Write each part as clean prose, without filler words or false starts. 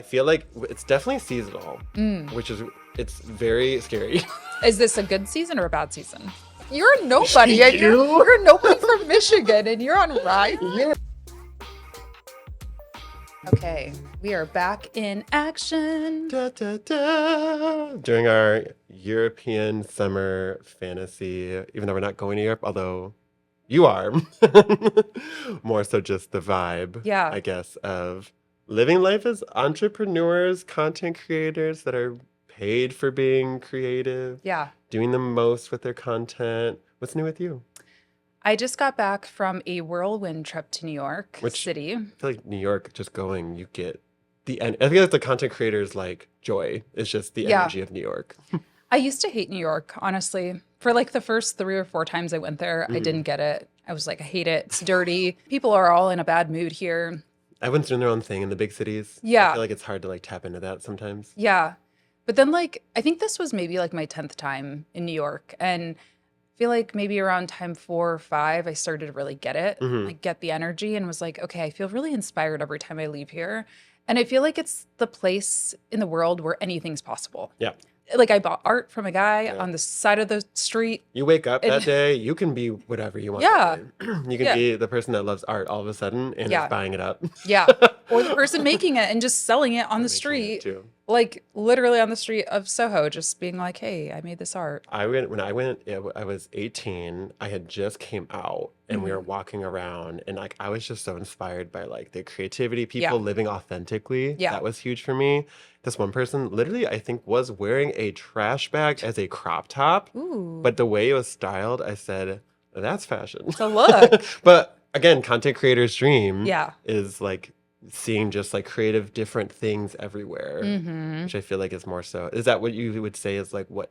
I feel like it's definitely seasonal, it's very scary. Is this a good season or a bad season? You're a nobody. And You? you're a nobody from Michigan, and you're on Raya. Yeah. Okay, we are back in action. Da, da, da. During our European summer fantasy, even though we're not going to Europe, although you are, more so just the vibe, Yeah. I guess, of living life as entrepreneurs, content creators that are paid for being creative, Yeah. doing the most with their content. What's new with you? I just got back from a whirlwind trip to New York Which City. I feel like New York, just going, you get the end. I feel like the content creators like joy. It's just the Yeah. energy of New York. I used to hate New York, honestly. For like the first 3 or 4 times I went there, I didn't get it. I was like, I hate it. It's dirty. People are all in a bad mood here. Everyone's doing their own thing in the big cities. Yeah. I feel like it's hard to like tap into that sometimes. Yeah. But then like I think this was maybe like my 10th time in New York, and I feel like maybe around time 4 or 5 I started to really get it. Like get the energy and was like, okay, I feel really inspired every time I leave here. And I feel like it's the place in the world where anything's possible. Yeah. Like I bought art from a guy on the side of the street. You wake up that day, you can be whatever you want. Yeah. To be. You can be the person that loves art all of a sudden and Yeah. is buying it up. Yeah. Or the person making it and just selling it on the street. Too. Like literally on the street of Soho, just being like, hey, I made this art. I was 18. I had just came out and we were walking around and like I was just so inspired by like the creativity, people living authentically. Yeah. That was huge for me. This one person literally I think was wearing a trash bag as a crop top. Ooh. But the way it was styled, I said, that's fashion. So look. But again, content creator's dream Yeah. is like seeing just like creative different things everywhere, Mm-hmm. which I feel like is more so. Is that what you would say is like what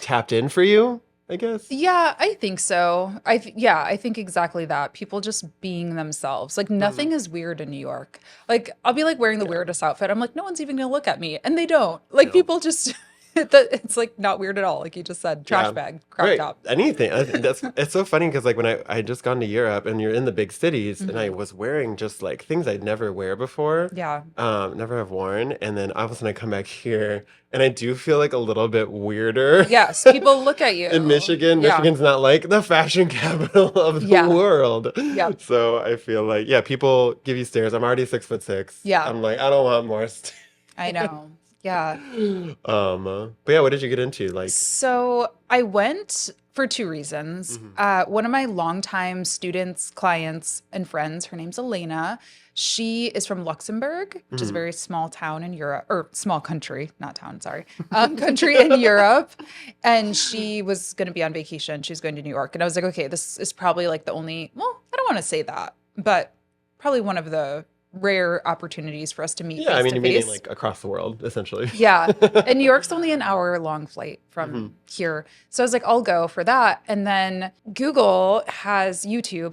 tapped in for you, I guess? Yeah, I think so. I think exactly that. People just being themselves. Like nothing is weird in New York. Like I'll be like wearing the weirdest outfit. I'm like, no one's even gonna look at me, and they don't. Like people just, it's like not weird at all. Like you just said, trash bag, crop top. Anything. I think it's so funny because like when I had just gone to Europe and you're in the big cities and I was wearing just like things I'd never wear before. Yeah. Never have worn. And then all of a sudden I come back here and I do feel like a little bit weirder. Yes, people look at you. In Michigan. Yeah. Michigan's not like the fashion capital of the world. Yeah. So I feel like, people give you stares. I'm already 6'6". Yeah. I'm like, I don't want more stares. I know. Yeah. But yeah, what did you get into? Like, So I went for 2 reasons. One of my longtime students, clients, and friends, her name's Elena. She is from Luxembourg, which is a very small town in Europe, or small country, not town, sorry, country in Europe. And she was going to be on vacation. She was going to New York. And I was like, okay, this is probably like the only, well, I don't want to say that, but probably one of the rare opportunities for us to meet yeah, I face mean, to you're meeting face. like across the world, essentially. Yeah. And New York's only an hour-long flight from here. So I was like, I'll go for that. And then YouTube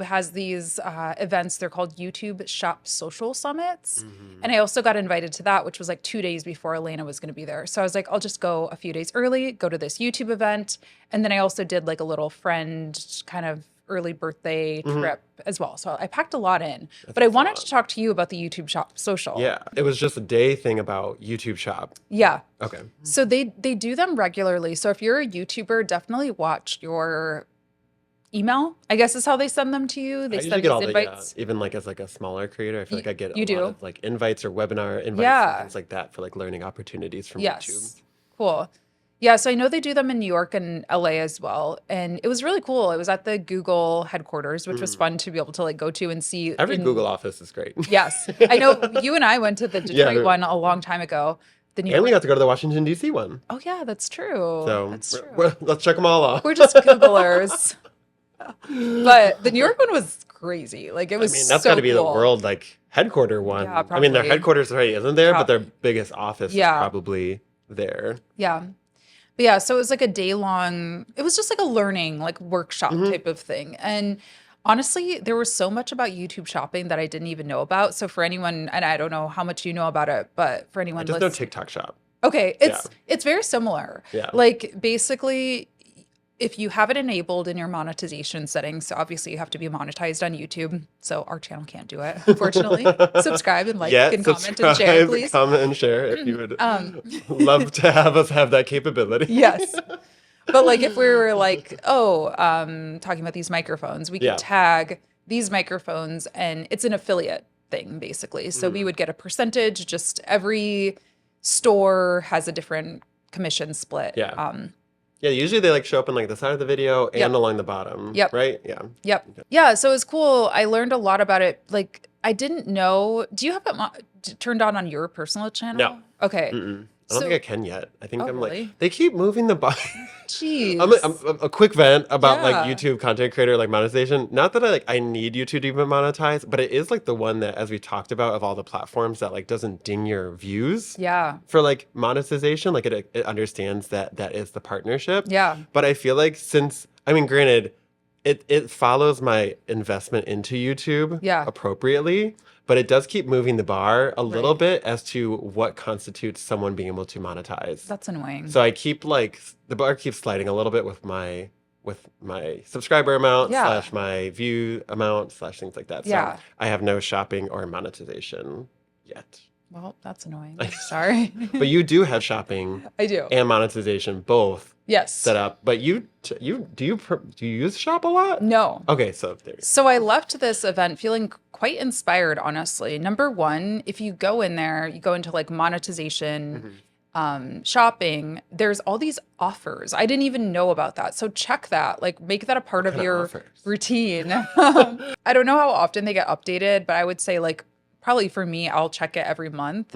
has these events. They're called YouTube Shop Social Summits. And I also got invited to that, which was like 2 days before Elena was going to be there. So I was like, I'll just go a few days early, go to this YouTube event. And then I also did like a little friend kind of early birthday trip as well. So I packed a lot in. But I wanted to talk to you about the YouTube Shop Social. Yeah, it was just a day thing about YouTube Shop. Yeah. Okay. So they do them regularly. So if you're a YouTuber, definitely watch your email, I guess is how they send them to you. They I send usually these get all invites. even like as like a smaller creator, I feel like I get You a do? lot of like invites or webinar invites Yeah. and things like that for like learning opportunities from Yes. YouTube. Cool. Yeah, so I know they do them in New York and LA as well. And it was really cool. It was at the Google headquarters, which was fun to be able to like go to and see. Every Google office is great. Yes. I know you and I went to the Detroit one a long time ago. The New And we York. got to go to the Washington, D.C. one. Oh yeah, that's true. So That's true. let's check them all off. We're just Googlers. But the New York one was crazy. Like it was That's so got to be the cool. world like headquarter one. Yeah, I mean, their probably. headquarters already isn't there, but their biggest office Yeah. is probably there. Yeah. But yeah, so it was like a day long, it was just like a learning, like workshop type of thing. And honestly, there was so much about YouTube shopping that I didn't even know about. So for anyone, and I don't know how much you know about it, but for anyone Just no TikTok shop. okay, it's very similar. Yeah. Like basically if you have it enabled in your monetization settings, so obviously you have to be monetized on YouTube. So our channel can't do it, unfortunately. Subscribe and like Yet, and comment and share, subscribe, please. comment, and share if you would Um, love to have us have that capability. yes. But like if we were like, oh, talking about these microphones, we could Yeah. tag these microphones and it's an affiliate thing basically. So we would get a percentage, just every store has a different commission split. Yeah. Yeah, usually they like show up in like the side of the video and Yep. along the bottom, Yep. right? Yeah. Yep. Yeah, so it was cool. I learned a lot about it. Like I didn't know. Do you have it turned on your personal channel? No. Okay. Mm-mm. I don't So, think I can yet. I think oh, I'm really? like, they keep moving the bar. Jeez. I'm a quick vent about like Yeah. YouTube content creator like monetization. Not that I need YouTube to even monetize, but it is like the one that, as we talked about, of all the platforms that like doesn't ding your views Yeah. for like monetization. Like it understands that that is the partnership. Yeah. But I feel like since, I mean, granted, it follows my investment into YouTube Yeah. appropriately, but it does keep moving the bar a little Right. bit as to what constitutes someone being able to monetize. That's annoying. So I keep like the bar keeps sliding a little bit with my subscriber amount Yeah. slash my view amount slash things like that. So Yeah. I have no shopping or monetization yet. Well, that's annoying. Sorry. But you do have shopping I do. and monetization both Yes. set up. But do you use Shop a lot? No. Okay, so there. So I left this event feeling quite inspired, honestly. Number one, if you go in there, you go into like monetization, shopping, there's all these offers. I didn't even know about that. So check that, like make that a part of kind of your offers? routine. I don't know how often they get updated, but I would say like probably for me, I'll check it every month.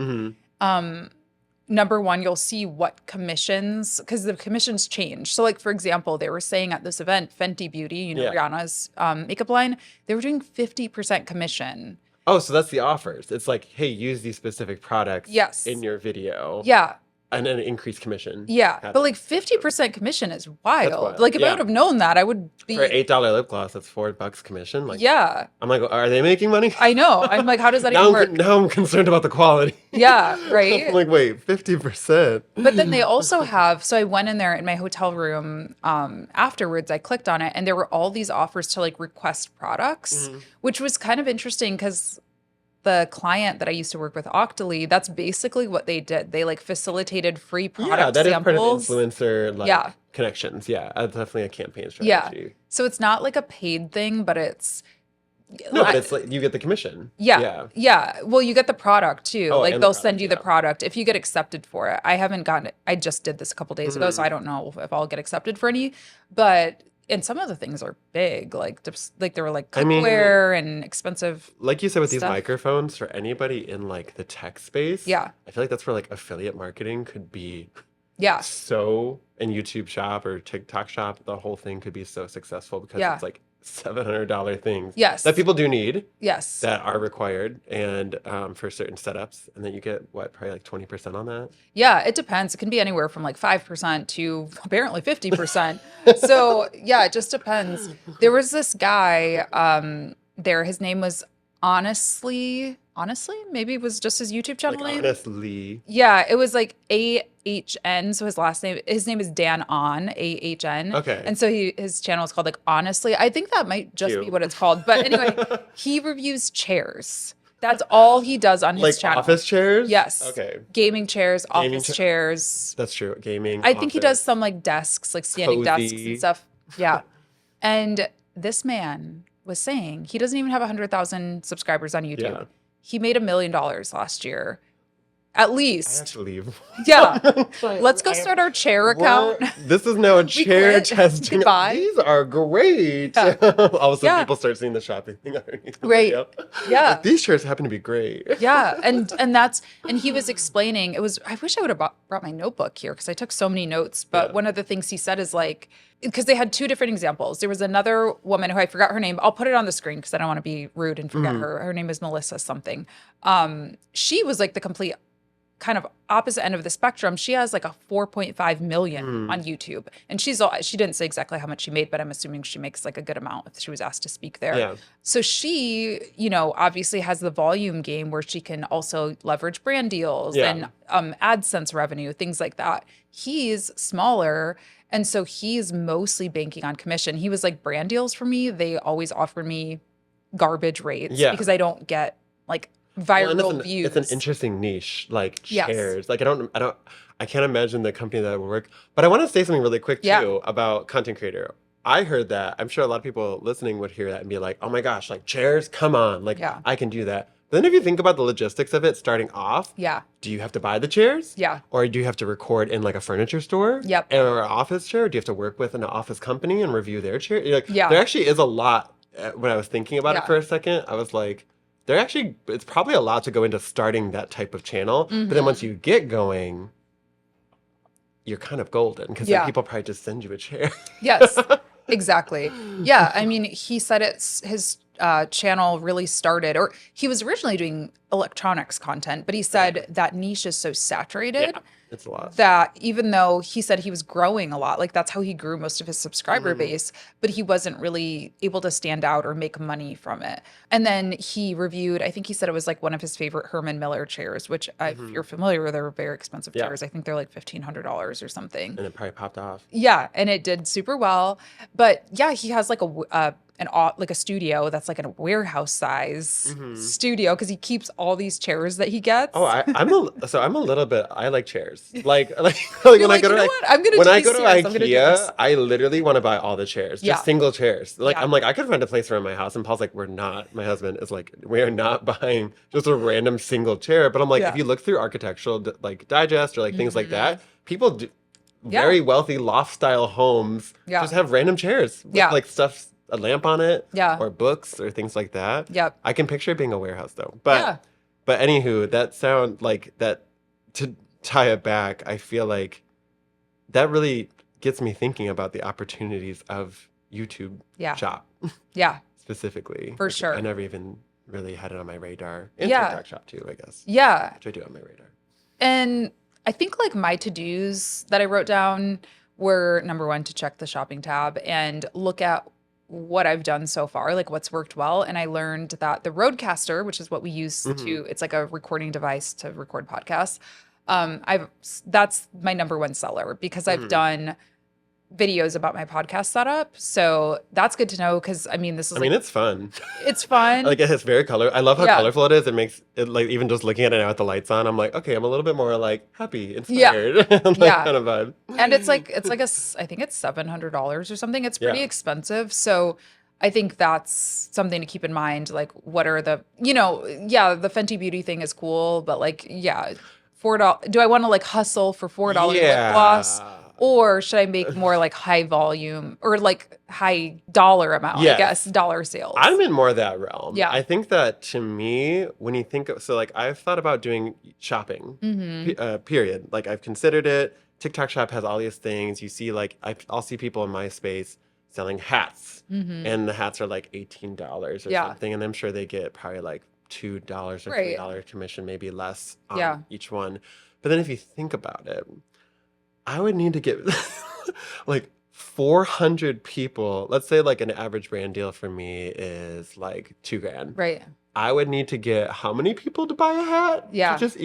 Number one, you'll see what commissions, because the commissions change. So like, for example, they were saying at this event, Fenty Beauty, you know, Yeah. Rihanna's makeup line, they were doing 50% commission. Oh, so that's the offers. It's like, hey, use these specific products Yes. in your video. Yeah. And then increased commission. Yeah. But like happens. 50% commission is wild. wild. Like if I Yeah. would have known that, I would be. For an $8 lip gloss, that's $4 commission. Like, Yeah. I'm like, are they making money? I know. I'm like, how does that now even work? now I'm concerned about the quality. Yeah. Right. I'm like, wait, 50%. But then they also have, so I went in there in my hotel room afterwards, I clicked on it and there were all these offers to like request products, which was kind of interesting because the client that I used to work with, Octoly, that's basically what they did. They like facilitated free product Yeah, that is part of samples. influencer like Yeah. connections. Yeah, definitely a campaign Yeah. strategy. So it's not like a paid thing, but it's No, but it's like you get the commission. yeah. Yeah. Well, you get the product too. Oh, Like and the they'll send product, you the yeah. product if you get accepted for it. I haven't gotten it. I just did this a couple days ago, so Mm-hmm. I don't know if I'll get accepted for any. But and some of the things are big, like they were like I mean, cookware and expensive. Like you said with these Stuff. microphones, for anybody in like the tech space, Yeah. I feel like that's where like affiliate marketing could be Yeah. so, and YouTube Shop or TikTok Shop, the whole thing could be so successful because Yeah. it's like $700 things Yes. that people do need, Yes. that are required, and for certain setups, and then you get what, probably like 20% on that. Yeah, it depends. It can be anywhere from like 5% to apparently 50%. So yeah, it just depends. There was this guy there. His name was honestly, maybe it was just his YouTube channel Like name. honestly, Yeah, it was like AHN. So his name is Dan On, AHN. Okay. And so his channel is called like Honestly. I think that might just be Cute. what it's called. But anyway, he reviews chairs. That's all he does on his like channel. office chairs. Yes. Okay, Gaming chairs, Gaming office cha- chairs. that's true. Gaming. I think he does office. some like desks, like standing desks Cozy. and stuff. Yeah. And this man was saying he doesn't even have 100,000 subscribers on YouTube. Yeah. He made $1 million last year. At I have least. to leave. Yeah. Let's go start our chair account. This is now a chair quit. testing. Goodbye. These are great. Yeah. All of a sudden, Yeah. people start seeing the shopping thing underneath. the Right. video. Yeah. Like, these chairs happen to be great. Yeah, and he was explaining it was. I wish I would have brought my notebook here because I took so many notes. But Yeah. one of the things he said is like, because they had two different examples. There was another woman who I forgot her name. I'll put it on the screen because I don't want to be rude and forget her. Her name is Melissa something. She was like the complete kind of opposite end of the spectrum. She has like a 4.5 million on YouTube, and she didn't say exactly how much she made, but I'm assuming she makes like a good amount if she was asked to speak there. Yeah. So she, obviously has the volume game where she can also leverage brand deals Yeah. and AdSense revenue, things like that. He's smaller And so he's mostly banking on commission. He was like, brand deals for me, they always offer me garbage rates Yeah. because I don't get like Well, and viral it's an views. interesting niche, like Yes. chairs. Like I can't imagine the company that would work. But I want to say something really quick Yeah. too about content creator. I heard that. I'm sure a lot of people listening would hear that and be like, "Oh my gosh, like chairs, come on, like Yeah. I can do that." But then if you think about the logistics of it starting off, Yeah. do you have to buy the chairs? Yeah. Or do you have to record in like a furniture store? Yep. Or an office chair? Do you have to work with an office company and review their chair? Like Yeah. there actually is a lot. When I was thinking about it Yeah. for a second, I was like, it's probably a lot to go into starting that type of channel. But then once you get going, you're kind of golden because then Yeah. people probably just send you a chair. Yes, exactly. Yeah, I mean, he said his channel really started, or he was originally doing electronics content, but he said that niche is so saturated Yeah, it's a lot. that even though he said he was growing a lot, like that's how he grew most of his subscriber Mm-hmm. base, but he wasn't really able to stand out or make money from it. And then he reviewed, I think he said it was like one of his favorite Herman Miller chairs, which if you're familiar with, they're very expensive Yeah. chairs. I think they're like $1,500 or something. And it probably popped off. Yeah, and it did super well. But yeah, he has like like a studio that's like a warehouse size studio because he keeps all these chairs that he gets. Oh, I'm a little bit. I like chairs. Like You're when I like, go you to know like what? I'm gonna when do I these go to chairs. I'm gonna do this. IKEA, I literally want to buy all the chairs, Yeah. just single chairs. Like Yeah. I'm like I could find a place around my house, and Paul's like, we're not. My husband is like, we are not buying just a random single chair. But I'm like, Yeah. if you look through architectural like digest or like things like that, people do Yeah. very wealthy loft style homes Yeah. just have random chairs with Yeah. like stuff, a lamp on it, Yeah. or books or things like that. Yep. I can picture it being a warehouse though. But Yeah. but anywho, that sound like that to tie it back, I feel like that really gets me thinking about the opportunities of YouTube Yeah. Shop Yeah. specifically. For which sure. I never even really had it on my radar. And Yeah. TikTok Shop too, I guess. Yeah. Which I do on my radar. And I think like my to-dos that I wrote down were number one, to check the shopping tab and look at what I've done so far, like what's worked well. And I learned that the Rodecaster, which is what we use to, it's like a recording device to record podcasts. That's my number one seller because I've done videos about my podcast setup. So that's good to know because I mean, this is It's fun. it's fun. Like it's very color. I love how Yeah. colorful it is. It makes it like even just looking at it now with the lights on, I'm like, okay, I'm a little bit more like happy, Yeah. inspired. Like, Yeah. kind of vibe. And it's like I think it's $700 or something. It's pretty Yeah. expensive. So I think that's something to keep in mind. Like, what are the the Fenty Beauty thing is cool, but like, yeah, $4. Do I want to like hustle for $4 lip gloss, or should I make more like high volume or like high dollar amount? Yes. I guess dollar sales. I'm in more of that realm. Yeah. I think that to me, when you think of, so like I've thought about doing shopping, period. Like I've considered it. TikTok Shop has all these things. You see, like I'll see people in my space selling hats, and the hats are like $18 or Yeah. something, and I'm sure they get probably like $2 or Right. $3 commission, maybe less on Yeah. each one. But then if you think about it, I would need to get like 400 people. Let's say like an average brand deal for me is like $2,000. Right. I would need to get how many people to buy a hat? Yeah. To just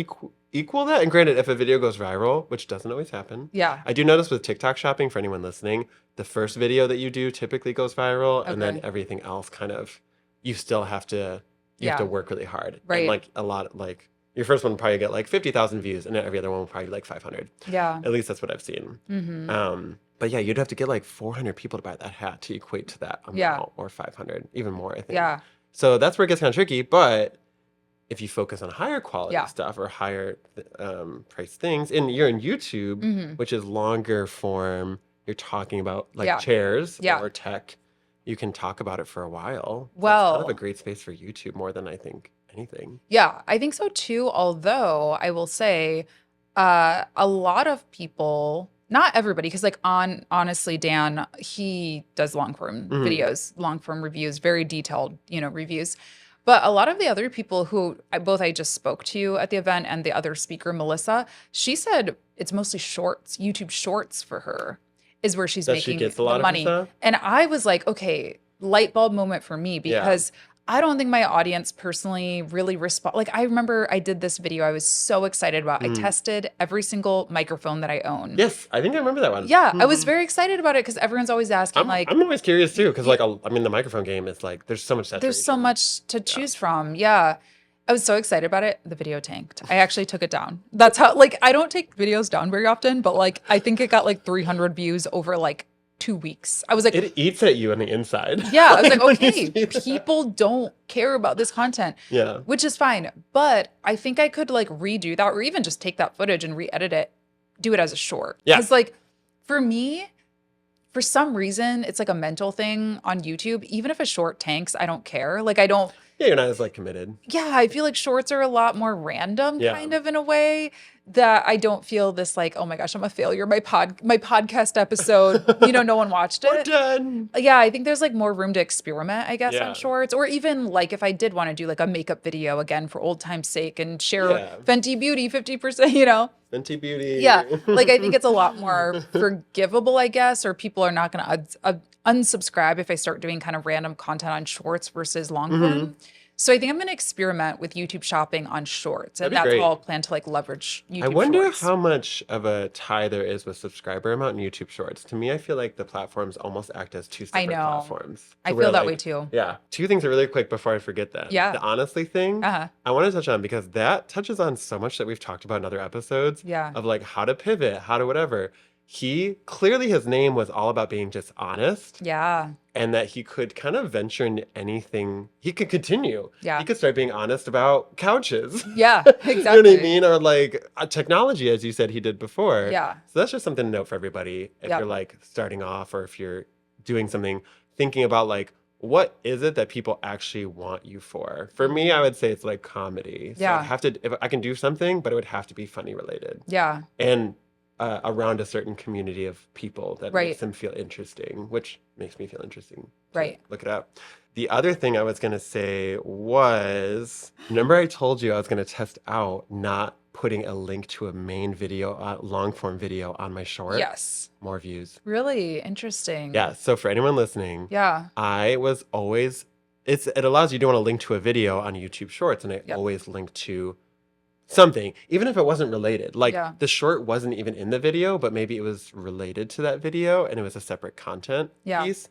equal that? And granted, if a video goes viral, which doesn't always happen. Yeah. I do notice with TikTok shopping, for anyone listening, the first video that you do typically goes viral, and then Okay. everything else kind of, you still have to, you have Yeah. to work really hard. Right. And like a lot, like your first one will probably get like 50,000 views, and every other one will probably get like 500. Yeah. At least that's what I've seen. But yeah, you'd have to get like 400 people to buy that hat to equate to that amount, Yeah. or 500, even more, I think. Yeah. So that's where it gets kind of tricky. But if you focus on higher quality Yeah. stuff or higher price things, and you're in YouTube, which is longer form, you're talking about like Yeah. chairs Yeah. or tech, you can talk about it for a while. So it's Well- kind of a great space for YouTube more than I think anything. Yeah, I think so too. Although I will say, a lot of people, not everybody, because like honestly, Dan, he does long form videos, long form reviews, very detailed, reviews. But a lot of the other people who I just spoke to at the event and the other speaker, Melissa, she said it's mostly shorts, YouTube shorts for her is where she's That she making gets a lot the of money. stuff? And I was like, okay, light bulb moment for me because I don't think my audience personally really respond. Like, I remember I did this video I was so excited about. I tested every single microphone that I own. Yes, I think I remember that one. Yeah, I was very excited about it because everyone's always asking, I'm always curious too, because like I mean, the microphone game is like there's so much saturation. there's so much to choose from. Yeah. I was so excited about it. The video tanked. I actually took it down. That's how, like, I don't take videos down very often, but like, I think it got like 300 views over like 2 weeks. I was like, It eats at you on the inside. yeah, I was like, when you okay, see that. people don't care about this content, Yeah. which is fine. But I think I could like redo that or even just take that footage and re-edit it, do it as a short. Yeah. Because like for me, for some reason, it's like a mental thing on YouTube. Even if a short tanks, I don't care. Like I don't, Yeah, you're not as like committed. yeah, I feel like shorts are a lot more random Yeah. kind of in a way that I don't feel this like, oh my gosh, I'm a failure. My podcast episode, no one watched We're it. done. Yeah, I think there's like more room to experiment, I guess, Yeah. on shorts. Or even like if I did want to do like a makeup video again for old time's sake and share Yeah. Fenty Beauty 50%. Fenty Beauty. Yeah, like I think it's a lot more forgivable, I guess, or people are not going to unsubscribe if I start doing kind of random content on shorts versus long form. So I think I'm going to experiment with YouTube shopping on shorts, and That'd be that's great. how I'll plan to like leverage YouTube I wonder shorts. how much of a tie there is with subscriber amount in YouTube Shorts. To me, I feel like the platforms almost act as two separate platforms. I To feel where, that way like, too. Yeah. Two things are really quick before I forget that. Yeah. The honestly thing, Uh-huh. I want to touch on because that touches on so much that we've talked about in other episodes Yeah. of like how to pivot, how to whatever. He clearly his name was all about being just honest. Yeah. And that he could kind of venture into anything. He could continue. Yeah. He could start being honest about couches. Yeah, exactly. You know what I mean? Or like technology, as you said he did before. Yeah. So that's just something to note for everybody. If Yep. you're like starting off or if you're doing something, thinking about like, what is it that people actually want you for? For me, I would say it's like comedy. So Yeah. I have to, if I can do something, but it would have to be funny related. Yeah. And around a certain community of people that Right. makes them feel interesting, which makes me feel interesting. to Right. Look it up. The other thing I was going to say was, remember I told you I was going to test out not putting a link to a main video, long form video on my short? Yes. More views. Really interesting. Yeah. So for anyone listening, Yeah. I was always, it allows you to want to link to a video on YouTube Shorts, and I Yep. always link to something, even if it wasn't related. Like Yeah. the short wasn't even in the video, but maybe it was related to that video and it was a separate content Yeah. piece.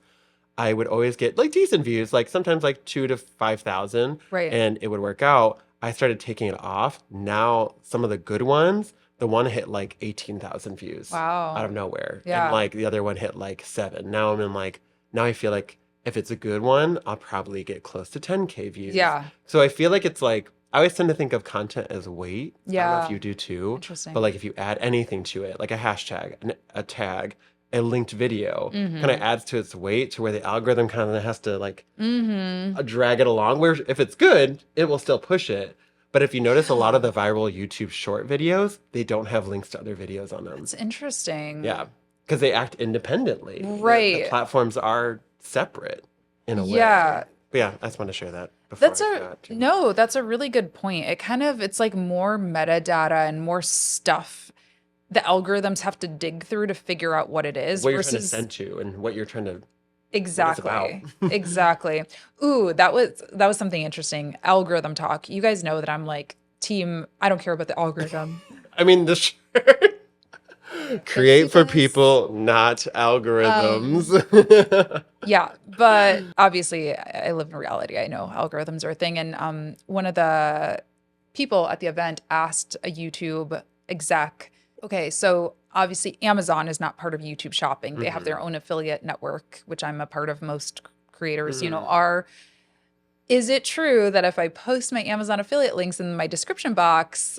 I would always get like decent views, like sometimes like 2 to 5,000, Right. and it would work out. I started taking it off. Now some of the good ones, the one hit like 18,000 views Wow. out of nowhere, Yeah. and like the other one hit like 7. Now I'm in like, now I feel like if it's a good one, I'll probably get close to 10K views. Yeah. So I feel like it's like, I always tend to think of content as weight. I don't know Yeah. if you do too. Interesting. But like if you add anything to it, like a hashtag, a tag, a linked video, Mhm. kind of adds to its weight to where the algorithm kind of has to like Mm-hmm. drag it along. Where if it's good, it will still push it. But if you notice a lot of the viral YouTube short videos, they don't have links to other videos on them. It's interesting. Yeah. Because they act independently. Right. The platforms are separate in a way. Yeah. But yeah, I just want to share that. Before That's I forgot to. no, that's a really good point. It's like more metadata and more stuff the algorithms have to dig through to figure out what it is What you're trying to versus send to and what you're trying to exactly. Exactly. Ooh, that was something interesting. Algorithm talk. You guys know that I'm like team, I don't care about the algorithm. I mean the shirt. Create for Yes. people, not algorithms. Yeah, but obviously I live in reality. I know algorithms are a thing. And one of the people at the event asked a YouTube exec, okay, so obviously Amazon is not part of YouTube shopping. They have their own affiliate network, which I'm a part of. Most creators, are. Is it true that if I post my Amazon affiliate links in my description box,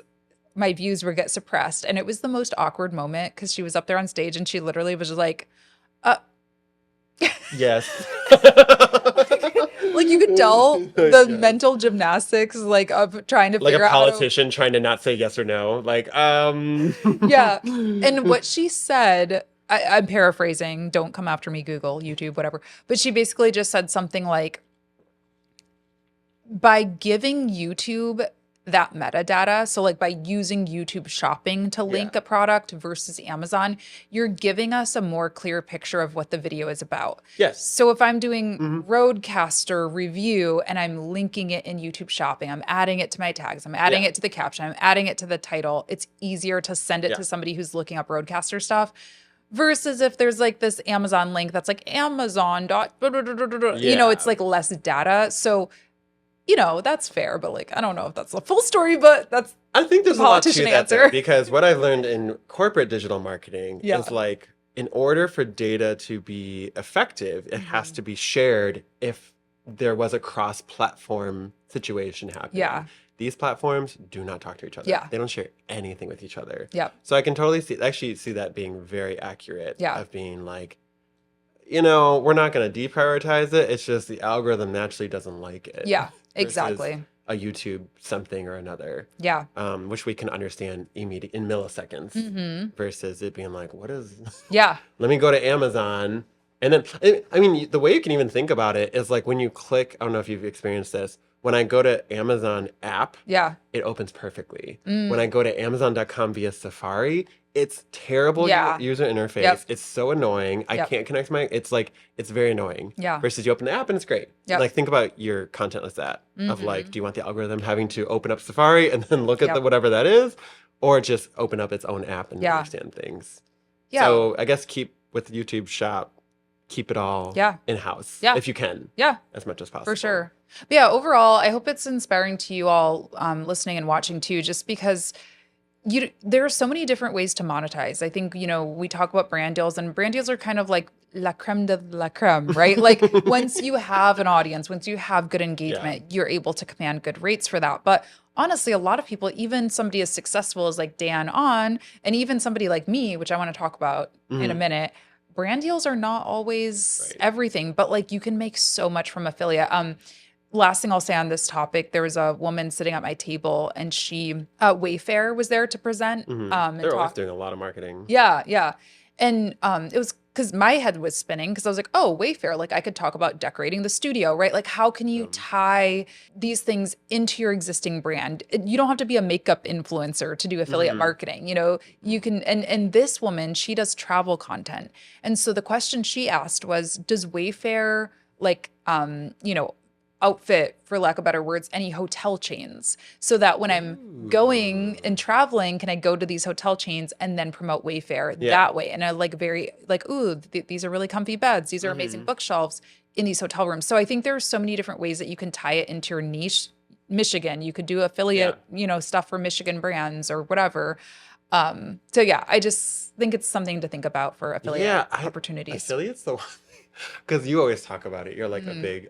my views would get suppressed? And it was the most awkward moment because she was up there on stage and she literally was just like, Yes. like you could tell the mental gymnastics like of trying to Like figure a out how to- politician trying to not say yes or no. Like, yeah. And what she said, I'm paraphrasing, don't come after me, Google, YouTube, whatever. But she basically just said something like, by giving YouTube that metadata. So like by using YouTube shopping to link a product versus Amazon, you're giving us a more clear picture of what the video is about. Yes. So if I'm doing Roadcaster review and I'm linking it in YouTube shopping, I'm adding it to my tags, I'm adding it to the caption, I'm adding it to the title, it's easier to send it to somebody who's looking up Roadcaster stuff. Versus if there's like this Amazon link that's like Amazon dot, you know, it's like less data. So that's fair, but like, I don't know if that's the full story, but I think there's a lot to that answer. there, because what I've learned in corporate digital marketing is like, in order for data to be effective, it has to be shared if there was a cross-platform situation happening. Yeah. These platforms do not talk to each other. Yeah. They don't share anything with each other. Yeah. So I can totally see that being very accurate. Yeah. Of being like, we're not going to deprioritize it. It's just the algorithm naturally doesn't like it. Yeah, exactly. A YouTube something or another. Yeah. Which we can understand in milliseconds versus it being like, what is... Yeah. Let me go to Amazon. And then, I mean, the way you can even think about it is like when you click, I don't know if you've experienced this, when I go to Amazon app, it opens perfectly. When I go to Amazon.com via Safari, it's terrible user interface. Yep. It's so annoying. I can't connect it's very annoying. Yeah. Versus you open the app and it's great. Yep. Like, think about your contentless app of like, do you want the algorithm having to open up Safari and then look at whatever that is, or just open up its own app and understand things? Yeah. So I guess with YouTube Shop, keep it all in-house if you can. Yeah. As much as possible. For sure. But yeah, overall, I hope it's inspiring to you all listening and watching too, just because there are so many different ways to monetize. I think, we talk about brand deals, and brand deals are kind of like la creme de la creme, right? Like once you have an audience, once you have good engagement, you're able to command good rates for that. But honestly, a lot of people, even somebody as successful as like Dan On, and even somebody like me, which I want to talk about in a minute, brand deals are not always everything, but like you can make so much from affiliate. Last thing I'll say on this topic, there was a woman sitting at my table, and she, Wayfair was there to present. They're always doing a lot of marketing. Yeah, yeah. And it was because my head was spinning, because I was like, oh, Wayfair, like I could talk about decorating the studio, right? Like how can you tie these things into your existing brand? You don't have to be a makeup influencer to do affiliate marketing. You can, and this woman, she does travel content. And so the question she asked was, does Wayfair like, outfit, for lack of better words, any hotel chains, so that when I'm going and traveling, can I go to these hotel chains and then promote Wayfair that way? And I like very like, ooh, these are really comfy beds. These are amazing bookshelves in these hotel rooms. So I think there are so many different ways that you can tie it into your niche. Michigan, you could do affiliate, stuff for Michigan brands or whatever. So yeah, I just think it's something to think about for affiliate opportunities. Affiliates, though, because you always talk about it. You're like a big...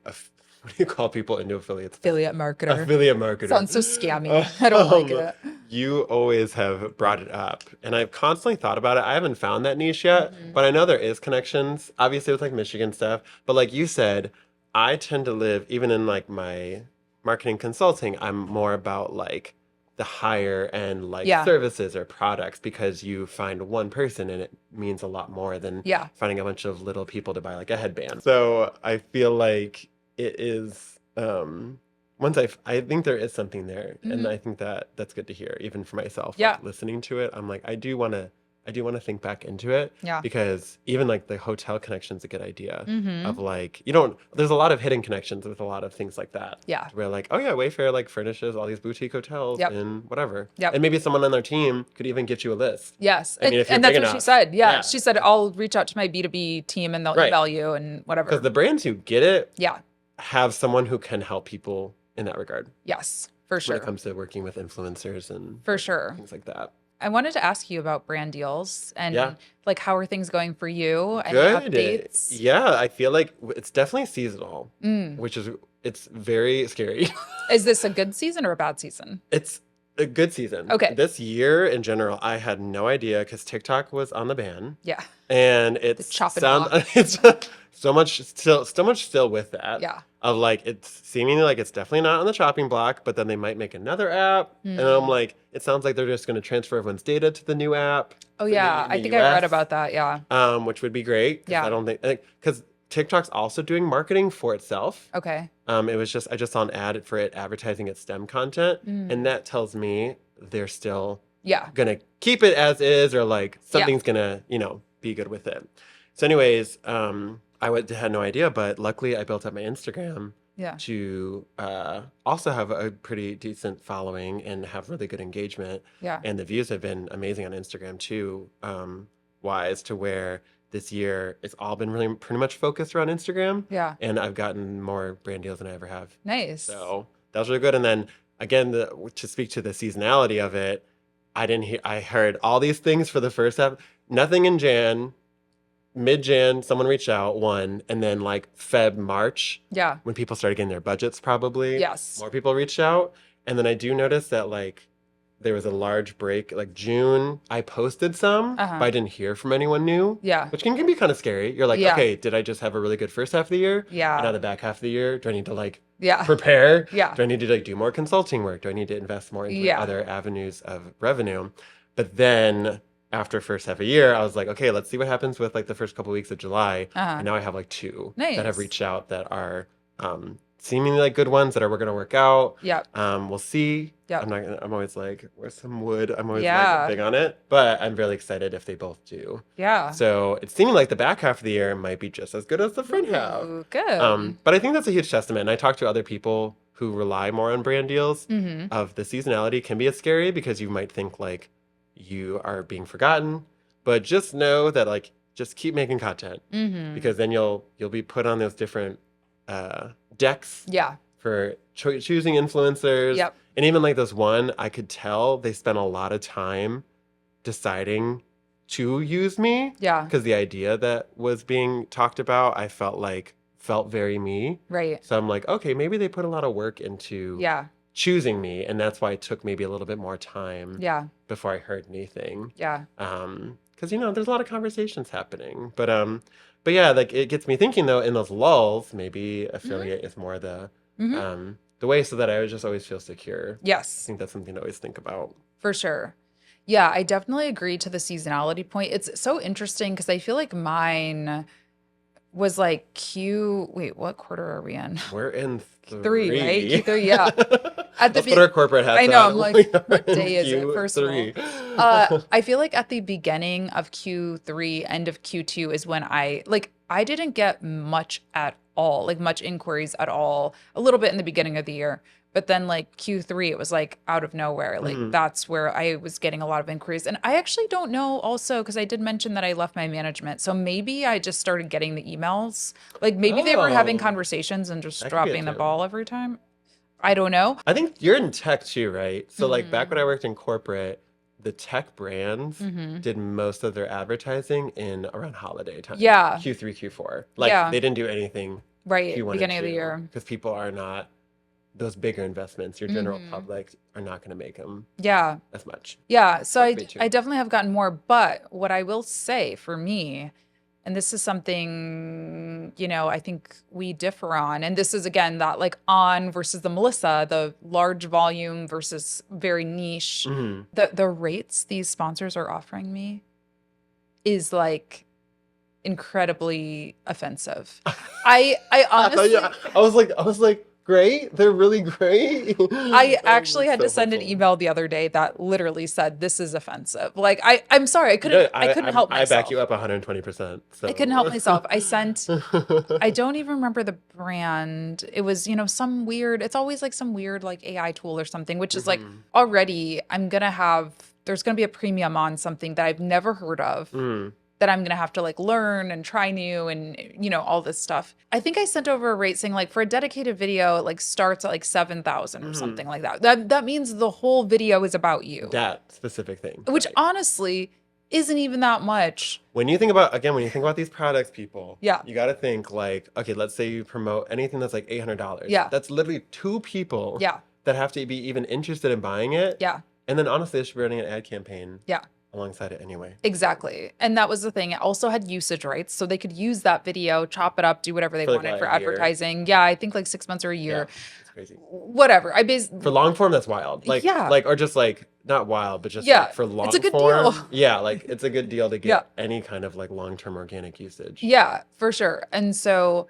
What do you call people into affiliates? Affiliate marketer. Affiliate marketer. Sounds so scammy. I don't like it. You always have brought it up, and I've constantly thought about it. I haven't found that niche yet, but I know there is connections, obviously with like Michigan stuff. But like you said, I tend to live, even in like my marketing consulting, I'm more about like the higher end like services or products, because you find one person and it means a lot more than finding a bunch of little people to buy like a headband. So I feel like it is I think there is something there, and I think that's good to hear, even for myself. Like, listening to it, I'm like, I do want to think back into it, because even like the hotel connection is a good idea of like, there's a lot of hidden connections with a lot of things like that. Yeah, where like, oh yeah, Wayfair like furnishes all these boutique hotels and whatever. Yeah, and maybe someone on their team could even get you a list. Yes, and that's what she said. Yeah, she said, I'll reach out to my B2B team and they'll email you and whatever. Because the brands who get it, have someone who can help people in that regard. Yes, for sure. When it comes to working with influencers and things like that. I wanted to ask you about brand deals and like, how are things going for you? Any Good. updates? Yeah, I feel like it's definitely seasonal, which is, it's very scary. Is this a good season or a bad season? It's a good season. Okay. This year in general, I had no idea, because TikTok was on the ban. Yeah. And it's so much still with that. Yeah. Of like, it's seemingly like it's definitely not on the chopping block, but then they might make another app. And I'm like, it sounds like they're just going to transfer everyone's data to the new app. Oh yeah, I think I read about that. Yeah. Which would be great. Yeah. I don't think, because TikTok's also doing marketing for itself. Okay. I just saw an ad for it advertising its STEM content, and that tells me they're still gonna keep it as is, or like something's gonna, be good with it. So anyways, had no idea, but luckily I built up my Instagram to also have a pretty decent following and have really good engagement. Yeah. And the views have been amazing on Instagram too, wise to where this year it's all been really pretty much focused around Instagram. Yeah. And I've gotten more brand deals than I ever have. Nice. So that was really good. And then again, to speak to the seasonality of it, I heard all these things for the first half, nothing in Jan. Mid-Jan, someone reached out, one, and then like Feb, March, when people started getting their budgets, probably, more people reached out. And then I do notice that like there was a large break, like June, I posted some, but I didn't hear from anyone new, which can be kind of scary. You're like, okay, did I just have a really good first half of the year? Yeah. And now the back half of the year, do I need to like prepare? Yeah. Do I need to like do more consulting work? Do I need to invest more into other avenues of revenue? But then after first half a year, I was like, okay, let's see what happens with like the first couple of weeks of July. And now I have like two that have reached out that are seemingly like good ones that we're going to work out. Yeah. We'll see. Yeah. I'm always like, where's some wood? I'm always like big on it, but I'm really excited if they both do. Yeah. So it's seeming like the back half of the year might be just as good as the front half. Good. But I think that's a huge testament. And I talk to other people who rely more on brand deals of the seasonality can be scary because you might think like, you are being forgotten, but just know that like just keep making content because then you'll be put on those different decks for choosing influencers. And even like this one, I could tell they spent a lot of time deciding to use me because the idea that was being talked about I felt very me, right? So I'm like, okay, maybe they put a lot of work into choosing me, and that's why it took maybe a little bit more time before I heard anything. Because there's a lot of conversations happening, but yeah, like it gets me thinking though, in those lulls, maybe affiliate is more the way, so that I would just always feel secure. Yes, I think that's something to always think about for sure. Yeah, I definitely agree to the seasonality point. It's so interesting because I feel like mine was like wait, what quarter are we in? We're in three, right? Q3, yeah. Let's put our corporate hats on. I know, I'm like, what day is it, first of all? I feel like at the beginning of Q3, end of Q2 is when I didn't get much at all, like much inquiries at all, a little bit in the beginning of the year. But then like Q3, it was like out of nowhere. Like that's where I was getting a lot of inquiries. And I actually don't know also, because I did mention that I left my management. So maybe I just started getting the emails. Like maybe they were having conversations and just dropping the ball every time. I don't know. I think you're in tech too, right? So like back when I worked in corporate, the tech brands did most of their advertising in around holiday time. Yeah. Q3, Q4. Like they didn't do anything Q1 beginning of the year. Because people are not... those bigger investments, your general public are not going to make them as much. Yeah, so I definitely have gotten more. But what I will say for me, and this is something, I think we differ on, and this is, again, that like on versus the Melissa, the large volume versus very niche, the rates these sponsors are offering me is like incredibly offensive. I honestly... I was like, great. They're really great. I actually had to send an email the other day that literally said, this is offensive. Like, I'm sorry. I couldn't help myself. I back you up 120%. So. I couldn't help myself. I don't even remember the brand. It was, it's always like some weird like AI tool or something, which is like already there's going to be a premium on something that I've never heard of. That I'm going to have to like learn and try new and, all this stuff. I think I sent over a rate saying like for a dedicated video, it like starts at like 7,000 or something like that. That means the whole video is about you. That specific thing. Which honestly isn't even that much. When you think about these products, people, you got to think like, okay, let's say you promote anything that's like $800. Yeah. That's literally two people that have to be even interested in buying it. Yeah. And then honestly, they should be running an ad campaign. Yeah. Alongside it anyway. Exactly. And that was the thing. It also had usage rights. So they could use that video, chop it up, do whatever they wanted for advertising. Yeah, I think like 6 months or a year. Yeah, it's crazy. Whatever. For long form, that's wild. Like, or just like not wild, but just Yeah, like for long it's a good form. deal. Yeah, like it's a good deal to Yeah. get any kind of like long-term organic usage. Yeah, for sure. And so,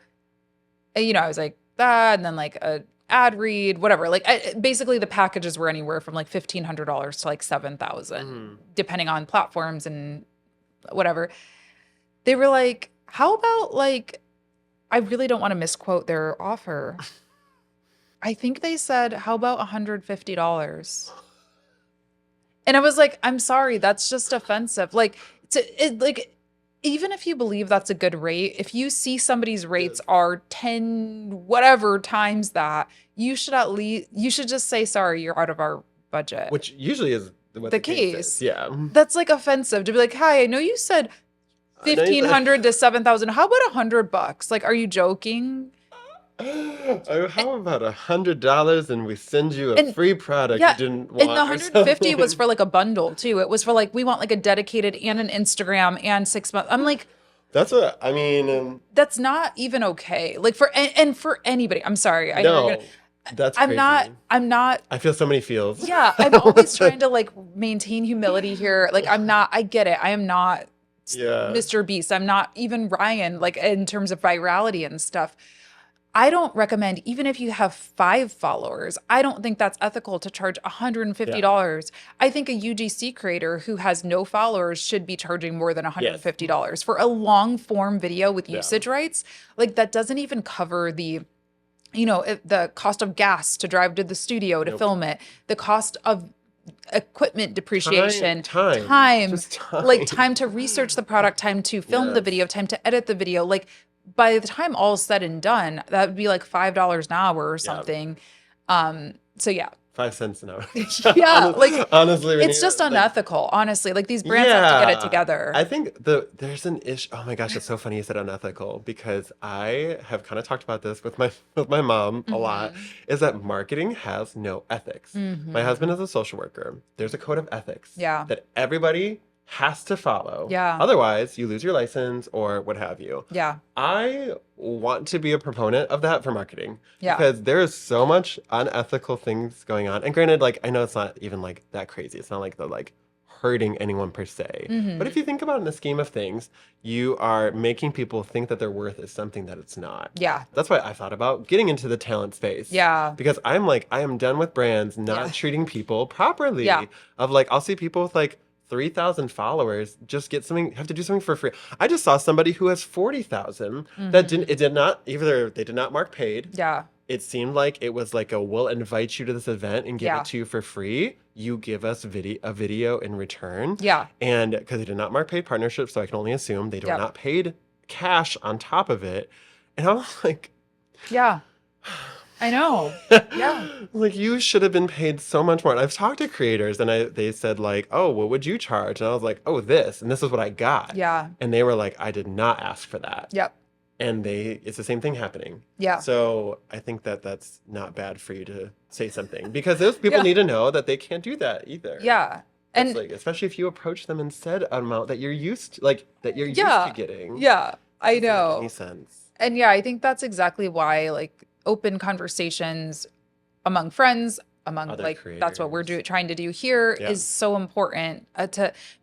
I was like that, and then like a ad read, whatever. Like basically the packages were anywhere from like $1,500 to like 7,000, depending on platforms and whatever. They were like, how about like, I really don't want to misquote their offer. I think they said, how about $150? And I was like, I'm sorry, that's just offensive. Like, even if you believe that's a good rate, if you see somebody's rates Yes. are 10 whatever times that, you should just say, sorry, you're out of our budget. Which usually is what The the case is. case. Yeah. That's like offensive to be like, hi, I know you said I know you said- 1,500 to 7,000. How about $100? Like, are you joking? How about $100 and we send you a And free product yeah, you didn't and want? the or 150 was something? for like a bundle too. It was for like, we want like a dedicated and an Instagram and 6 months. I'm like, That's what I mean. that's not even okay. Like and for anybody. I'm sorry. I know you're No, gonna. that's I'm crazy. not. I feel so many feels. Yeah, I'm always trying to like maintain humility here. Like I'm not. I get it. I am not Yeah. Mr. Beast. I'm not even Ryan. Like in terms of virality and stuff. I don't recommend, even if you have 5 followers, I don't think that's ethical to charge $150. I think a UGC creator who has no followers should be charging more than $150 for a long form video with usage rights. Like that doesn't even cover the the cost of gas to drive to the studio to film it, the cost of equipment depreciation, time, Just time. like time to research the product, time to film the video, time to edit the video. Like by the time all is said and done, that would be like $5 an hour or something. So yeah. 5 cents an hour. Yeah, like honestly, it's just unethical. Honestly, like these brands have to get it together. I think there's an issue. Oh my gosh, it's so funny you said unethical because I have kind of talked about this with my mom a lot. Is that marketing has no ethics. My husband is a social worker. There's a code of ethics that everybody has to follow. Yeah. Otherwise, you lose your license or what have you. Yeah. I want to be a proponent of that for marketing. Yeah. Because there is so much unethical things going on. And granted, like I know it's not even like that crazy. It's not like the like hurting anyone per se. But if you think about it in the scheme of things, you are making people think that their worth is something that it's not. Yeah. That's why I thought about getting into the talent space. Yeah. Because I'm like, I am done with brands not treating people properly. Yeah. Of like, I'll see people with like 3,000 followers just have to do something for free. I just saw somebody who has 40,000 that did not mark paid. Yeah. It seemed like it was like we'll invite you to this event and give it to you for free. You give us a video in return. Yeah. And because they did not mark paid partnerships, so I can only assume they do not paid cash on top of it. And I was like, yeah. I know. Yeah. Like you should have been paid so much more. And I've talked to creators and they said like, oh, what would you charge? And I was like, oh, this. And this is what I got. Yeah. And they were like, I did not ask for that. Yep. And it's the same thing happening. Yeah. So I think that's not bad for you to say something because those people need to know that they can't do that either. Yeah. And like, especially if you approach them and said an amount that you're used to getting. Yeah. I know. Doesn't make any sense. And yeah, I think that's exactly why like open conversations among friends, among Other like creators. that's what we're trying to do here is so important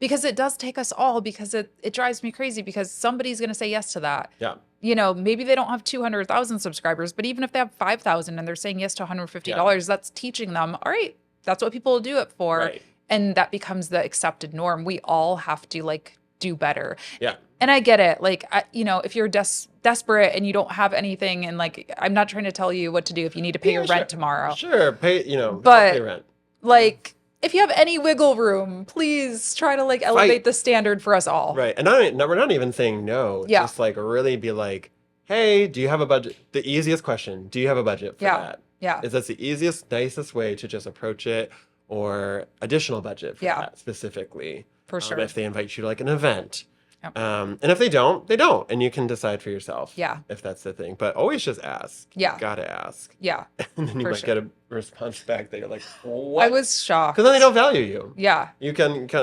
because it does take us all because it drives me crazy because somebody's going to say yes to that. Yeah. Maybe they don't have 200,000 subscribers, but even if they have 5,000 and they're saying yes to $150, that's teaching them, all right, that's what people will do it for. Right. And that becomes the accepted norm. We all have to like do better. Yeah. And I get it. Like, if you're desperate and you don't have anything, and like, I'm not trying to tell you what to do if you need to pay your rent tomorrow. Sure, pay but rent. Like, if you have any wiggle room, please try to like elevate the standard for us all. Right. And we're not even saying no. Yeah. Just like really be like, hey, do you have a budget? The easiest question, do you have a budget for that? Yeah. Is that the easiest, nicest way to just approach it or additional budget for that specifically? For sure. If they invite you to like an event. Yep. And if they don't, they don't. And you can decide for yourself. Yeah. If that's the thing. But always just ask. Yeah. You gotta ask. Yeah. And then you For might sure. get a response back that you're like, what? I was shocked. Because then they don't value you. Yeah. You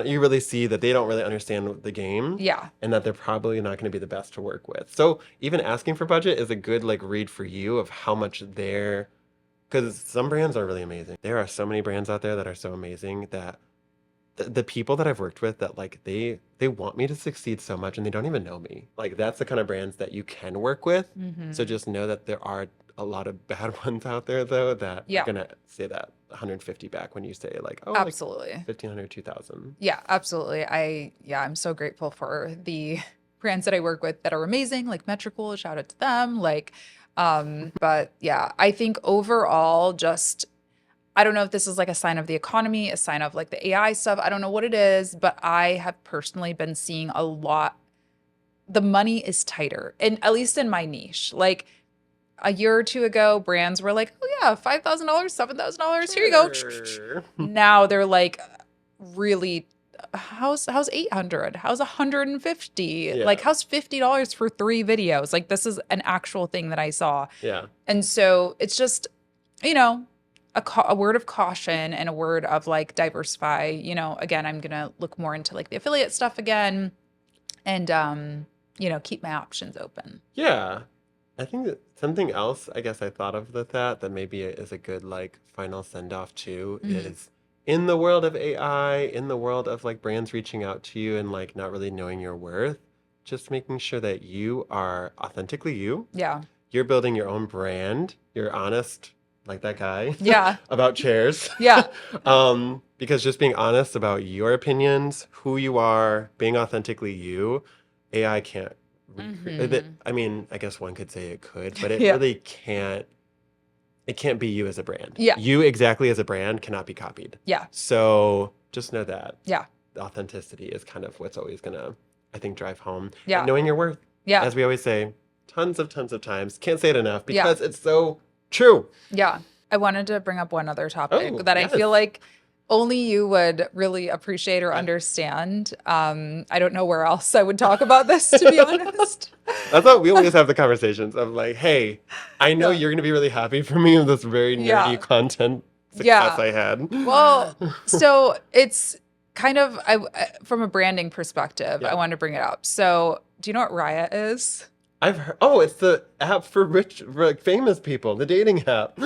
you really see that they don't really understand the game. Yeah. And that they're probably not going to be the best to work with. So even asking for budget is a good like read for you of how much because some brands are really amazing. There are so many brands out there that are so amazing that the people that I've worked with that like they want me to succeed so much and they don't even know me. Like that's the kind of brands that you can work with. So Mm-hmm. just know that there are a lot of bad ones out there though that are Yeah, gonna say that 150 back when you say like, oh, like absolutely. 1500, 2000. Yeah, absolutely. I'm so grateful for the brands that I work with that are amazing, like Metricool, shout out to them. Like, but yeah, I think overall, just I don't know if this is like a sign of the economy, a sign of like the AI stuff. I don't know what it is, but I have personally been seeing a lot. The money is tighter, and at least in my niche. Like a year or two ago, brands were like, "Oh yeah, $5,000, $7,000. Here you go." Sure. Now they're like, really, how's 800? How's 150? Yeah. Like how's $50 for 3 videos? Like this is an actual thing that I saw. Yeah. And so it's just, you know, a word of caution and a word of like diversify. Again, I'm gonna look more into like the affiliate stuff again, and keep my options open. Yeah. I think that something else I guess I thought of with that maybe is a good like final send off too Hmm. is in the world of AI, in the world of like brands reaching out to you and like not really knowing your worth, just making sure that you are authentically you. Yeah. You're building your own brand. You're honest, like that guy, Yeah. about chairs. Yeah. Because just being honest about your opinions, who you are, being authentically you, AI can't recreate that. Hmm. I mean, I guess one could say it could, but it Yeah. really can't. It can't be you as a brand. Yeah. You exactly as a brand cannot be copied. Yeah. So just know that Yeah. authenticity is kind of what's always gonna, I think, drive home. And Yeah. knowing your worth, Yeah. as we always say, tons of times. Can't say it enough Yeah. because it's so true. Yeah. I wanted to bring up one other topic Oh, that I yes. feel like only you would really appreciate or understand. I don't know where else I would talk about this, to be honest. I thought we always have the conversations of like, hey, I know Yeah. you're going to be really happy for me with this very nerdy Yeah. content success Yeah. I had. Well, so it's kind of from a branding perspective, Yeah. I wanted to bring it up. So, do you know what Raya is? I've heard, oh, it's the app for rich, for like famous people, the dating app.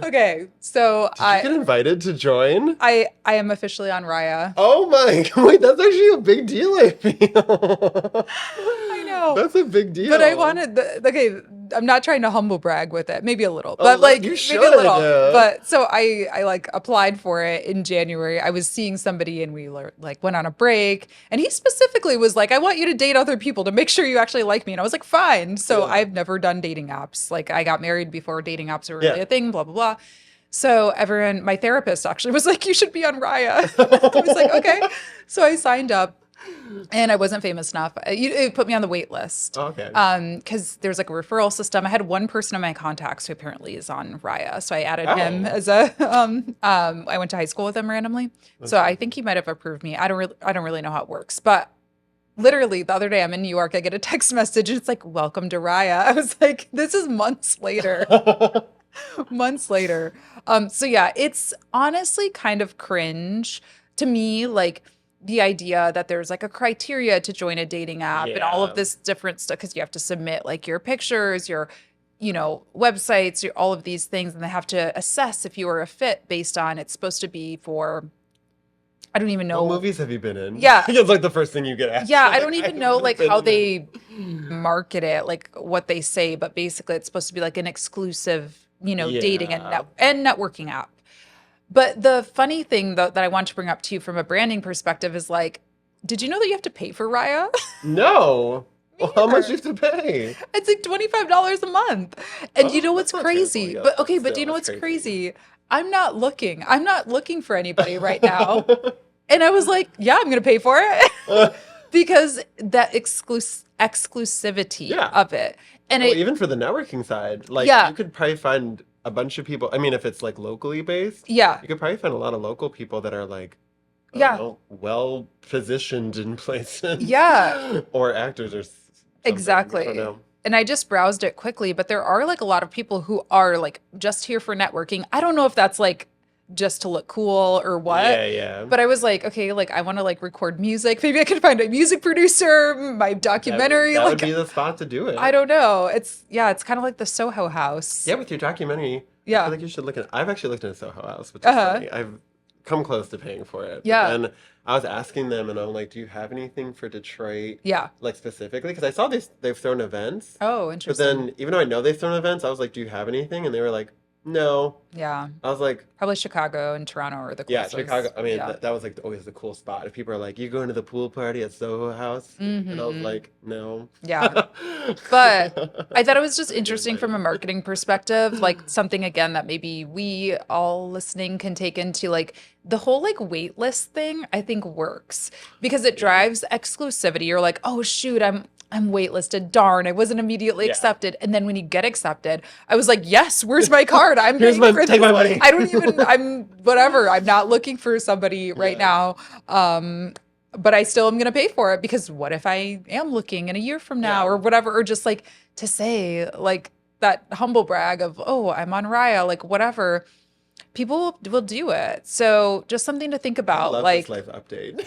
Okay, so Did you get invited to join? I am officially on Raya. Oh my, wait, that's actually a big deal, I feel. I know. That's a big deal. But I wanted okay, I'm not trying to humble brag with it. Maybe a little. Oh, But like you maybe should. a little. But so I like applied for it in January. I was seeing somebody and we like went on a break and he specifically was like, "I want you to date other people to make sure you actually like me." And I was like, "Fine." So Yeah. I've never done dating apps. Like I got married before dating apps were really Yeah. a thing, blah blah blah. So everyone, my therapist actually was like, "You should be on Raya." I was like, "Okay." So I signed up. And I wasn't famous enough. It put me on the wait list. Okay. Because there's like a referral system. I had one person in my contacts who apparently is on Raya, so I added him Oh. as a. I went to high school with him randomly, so I think he might have approved me. I don't really know how it works, but literally the other day I'm in New York. I get a text message and it's like, "Welcome to Raya." I was like, "This is months later." Months later. So yeah, it's honestly kind of cringe to me, like the idea that there's like a criteria to join a dating app and all Yeah. of this different stuff because you have to submit like your pictures, your websites, all of these things, and they have to assess if you are a fit based on it's supposed to be for I don't even know. What movies have you been in? Yeah. It's like the first thing you get asked. Yeah, I Like, don't even haven't know like been how in they it. market it, like what they say, but basically it's supposed to be like an exclusive, dating and Yeah. networking app. But the funny thing though that I want to bring up to you from a branding perspective is like, did you know that you have to pay for Raya? No. Well, how much do neither. you have to pay? It's like $25 a month. And you know Oh, what's that's not terrible, crazy? yeah, But okay, but still, do you know that's what's crazy? I'm not looking. I'm not looking for anybody right now. crazy. And I was like, yeah, I'm going to pay for it. Because that exclusivity Yeah. of it. And Well, it, even for the networking side, like Yeah. you could probably find a bunch of people. I mean, if it's like locally based, yeah, you could probably find a lot of local people that are like, I Yeah. don't know, well positioned in places. Yeah. Or actors or something. I exactly. don't know. And I just browsed it quickly, but there are like a lot of people who are like just here for networking. I don't know if that's like just to look cool or what. Yeah, yeah. But I was like, okay, like I want to like record music. Maybe I could find a music producer, my documentary. That would like be the spot to do it. I don't know. It's kind of like the Soho House. Yeah, with your documentary. I Yeah. feel like you should look at. I've actually looked at a Soho House, which is Uh-huh. funny. come close to paying for it. But Yeah. then I was asking them, and I'm like, "Do you have anything for Detroit, Yeah. like specifically?" Because I saw they've thrown events, Oh, but interesting. then even though I know they've thrown events, I was like, "Do you have anything?" And they were like, "No." Yeah. I was like, Probably Chicago and Toronto are the yeah, Chicago. closest. I mean, Yeah. that was like always the cool spot. If people are like, "You going to the pool party at Soho House?" And I was Hmm. like, "No." Yeah. But I thought it was just Trying to get interesting from a invited. marketing perspective, like something again that maybe we all listening can take into like the whole like wait list thing, I think works because it Yeah. drives exclusivity. You're like, oh shoot, I'm waitlisted. Darn, I wasn't immediately Yeah. accepted. And then when you get accepted, I was like, yes, where's my card? I'm Here's paying my for take this. my money. I don't even, I'm whatever. I'm not looking for somebody right Yes. now. But I still am going to pay for it because what if I am looking in a year from now Yeah. or whatever, or just like to say like that humble brag of, oh, I'm on Raya, like whatever, people will do it. So just something to think I about. love this Like, life update.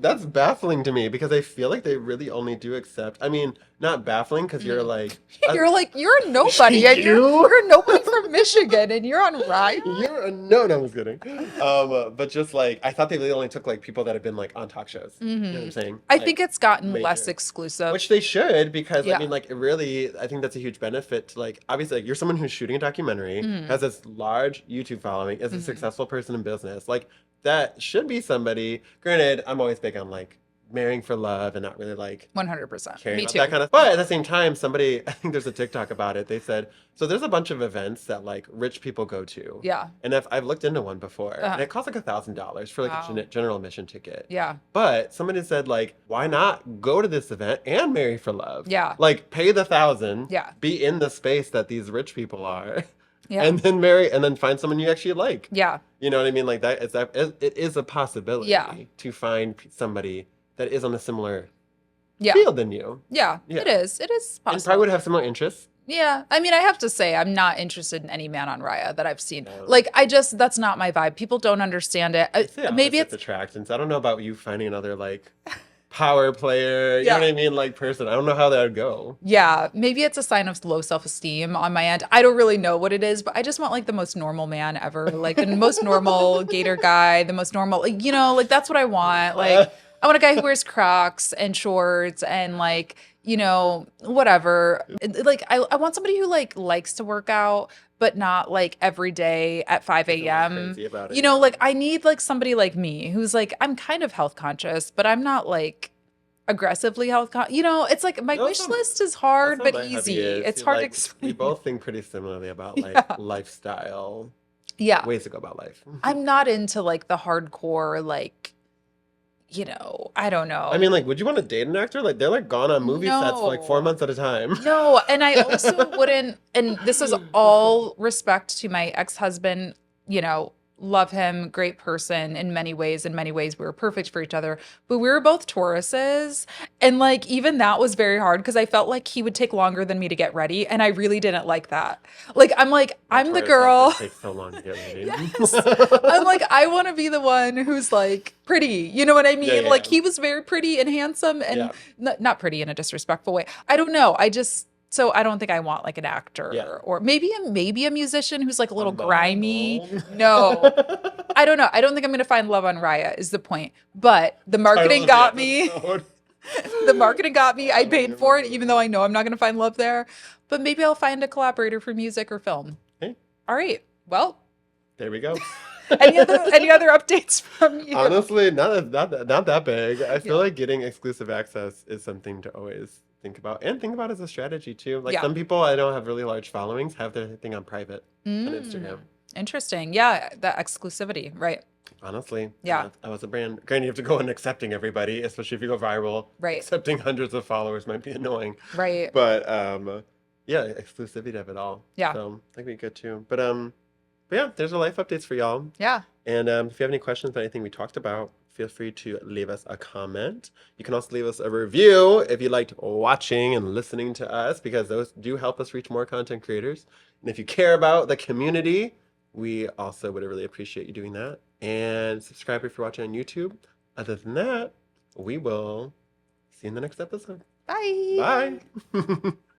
That's baffling to me because I feel like they really only do accept. I mean, not baffling because you're like, you're like, you're a nobody and you. you're a nobody from Michigan and you're on Raya. You're a no, no, I was kidding. But just like I thought they really only took like people that have been like on talk shows. You know what I'm saying? I Like think it's gotten less major. exclusive. Which they should, because I Yeah. mean, like, it really, I think that's a huge benefit to, like, obviously, like, you're someone who's shooting a documentary, has this large YouTube following, is a successful person in business. Like, that should be somebody. Granted, I'm always big on, like, marrying for love and not really, like, 100%. caring Me about too. that kind of. But at the same time, somebody, I think there's a TikTok about it. They said, so there's a bunch of events that, like, rich people go to. Yeah. And if I've looked into one before, and Uh-huh. it costs like $1,000 for, like, a Wow. general admission ticket. Yeah. But somebody said, like, why not go to this event and marry for love? Yeah. Like, pay the 1,000, Yeah. be in the space that these rich people are, Yeah. and then marry, and then find someone you actually like. Yeah. You know what I mean? Like it is a possibility Yeah. to find somebody that is on a similar Yeah. field than you, Yeah. Yeah. It is. It is and possible. probably would have similar interests. Yeah. I mean, I have to say, I'm not interested in any man on Raya that I've seen. No. Like, that's not my vibe. People don't understand it. It's the Maybe opposite it's, attractions. I don't know about you finding another like power player. You Yeah. know what I mean? Like person. I don't know how that would go. yeah, maybe it's a sign of low self-esteem on my end. I don't really know what it is, but I just want like the most normal man ever, like the most normal gator guy, the most normal, like, like that's what I want. Like, I want a guy who wears Crocs and shorts and like, whatever. Like, I want somebody who like likes to work out, but not like every day at 5 Isn't like a.m. crazy about it. Like I need like somebody like me who's like, I'm kind of health conscious, but I'm not like aggressively it's like my No, wish that's list is hard That's what but my hobby easy. is. It's You're hard to like, we explain. both think pretty similarly about like Yeah. lifestyle Yeah. ways to go about life. I'm not into like the hardcore, like, I don't know. I mean, like, would you want to date an actor? Like, they're like gone on movie sets for like 4 No. months at a time. No, and I also wouldn't, and this is all respect to my ex-husband, love him, great person in many ways. In many ways, we were perfect for each other, but we were both Tauruses. And like, even that was very hard because I felt like he would take longer than me to get ready. And I really didn't like that. Like, I'm the girl. It takes so long to get ready. Yes. I'm like, I want to be the one who's like pretty. You know what I mean? Yeah. Like he was very pretty and handsome and Yeah. not pretty in a disrespectful way. I don't know. So I don't think I want like an actor Yeah. or maybe a musician who's like a little model. grimy. No. I don't know. I don't think I'm going to find love on Raya is the point. But the marketing Title of got the me. episode. The marketing got me. I Oh, paid yeah, for it really. even though I know I'm not going to find love there. But maybe I'll find a collaborator for music or film. Hey. All right. Well, There we go. any other updates from you? Honestly, not that big. I feel Yeah. like getting exclusive access is something to always think about and think about as a strategy too. Like Yeah. some people I know have really large followings have their thing on private on Instagram. Interesting. Yeah, that exclusivity, right? Honestly, Yeah. I was a brand. Granted, you have to go in accepting everybody, especially if you go viral. Right. Accepting hundreds of followers might be annoying. Right. But yeah, exclusivity of it all. Yeah. So that'd be good too. But yeah, there's our life updates for y'all. Yeah. And if you have any questions about anything we talked about, feel free to leave us a comment. You can also leave us a review if you liked watching and listening to us, because those do help us reach more content creators. And if you care about the community, we also would really appreciate you doing that. And subscribe if you're watching on YouTube. Other than that, we will see you in the next episode. Bye. Bye.